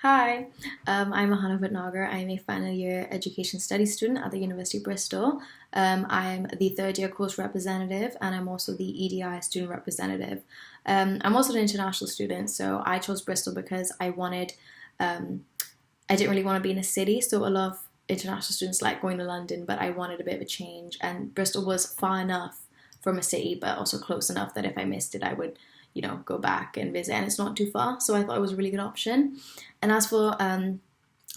Hi, I'm Ahanah. I'm a final year education studies student at the University of Bristol. I'm the third year course representative and I'm also the EDI student representative. I'm also an international student, so I chose Bristol because I didn't really want to be in a city, so a lot of international students like going to London, but I wanted a bit of a change, and Bristol was far enough from a city, but also close enough that if I missed it, I would, go back and visit, and it's not too far, so I thought it was a really good option. And as for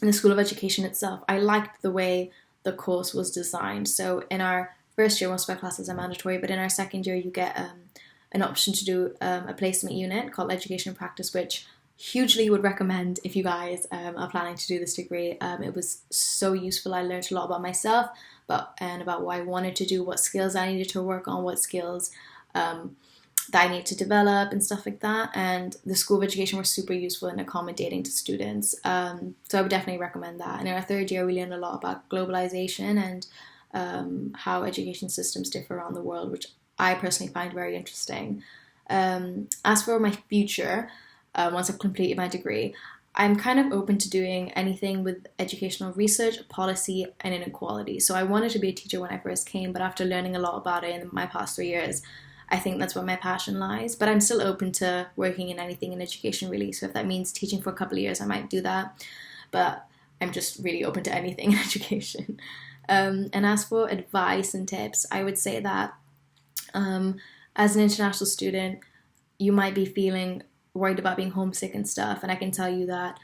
the School of Education itself, I liked the way the course was designed. So in our first year, most of our classes are mandatory, but in our second year, you get an option to do a placement unit called Education Practice, which hugely would recommend if you guys are planning to do this degree. It was so useful. I learned a lot about myself, and about what I wanted to do, what skills I needed to work on, what skills that I need to develop and stuff like that. And the School of Education was super useful in accommodating to students. So I would definitely recommend that. And in our third year, we learned a lot about globalization and how education systems differ around the world, which I personally find very interesting. As for my future, once I've completed my degree, I'm kind of open to doing anything with educational research, policy, and inequality. So I wanted to be a teacher when I first came, but after learning a lot about it in my past 3 years, I think that's where my passion lies. But I'm still open to working in anything in education, really. So if that means teaching for a couple of years, I might do that. But I'm just really open to anything in education. And as for advice and tips, I would say that as an international student, you might be feeling worried about being homesick and stuff. And I can tell you that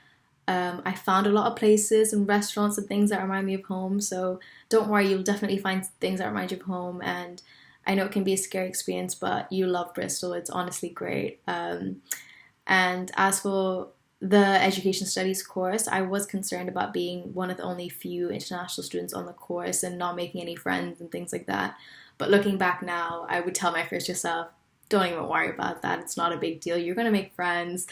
I found a lot of places and restaurants and things that remind me of home. So don't worry, you'll definitely find things that remind you of home. And I know it can be a scary experience, but you love Bristol. It's honestly great. And as for the education studies course, I was concerned about being one of the only few international students on the course and not making any friends and things like that. But looking back now, I would tell my first year self, don't even worry about that. It's not a big deal. You're gonna make friends.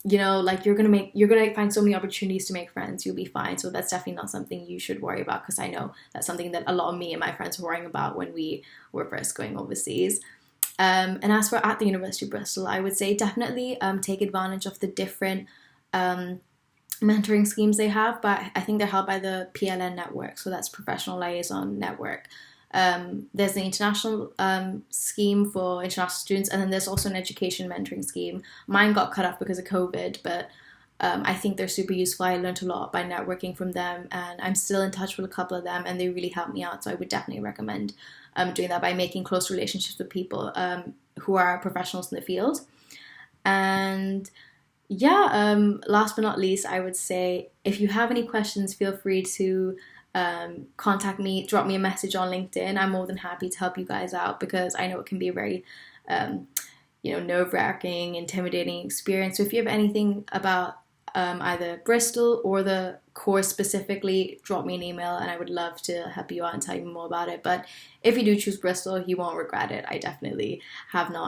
Like you're gonna find so many opportunities to make friends. You'll be fine. So that's definitely not something you should worry about, because I know that's something that a lot of me and my friends were worrying about when we were first going overseas. And as for at the University of Bristol, I would say definitely take advantage of the different mentoring schemes they have, but I think they're held by the PLN network, so that's Professional Liaison Network. There's the international scheme for international students, and then there's also an education mentoring scheme. Mine got cut off because of COVID, but I think they're super useful. I learned a lot by networking from them, and I'm still in touch with a couple of them, and they really helped me out. So I would definitely recommend doing that by making close relationships with people who are professionals in the field. And yeah, last but not least, I would say if you have any questions, feel free to contact me, drop me a message on LinkedIn. I'm more than happy to help you guys out, because I know it can be a very nerve-wracking, intimidating experience. So if you have anything about either Bristol or the course specifically, drop me an email and I would love to help you out and tell you more about it. But if you do choose Bristol, you won't regret it. I definitely have not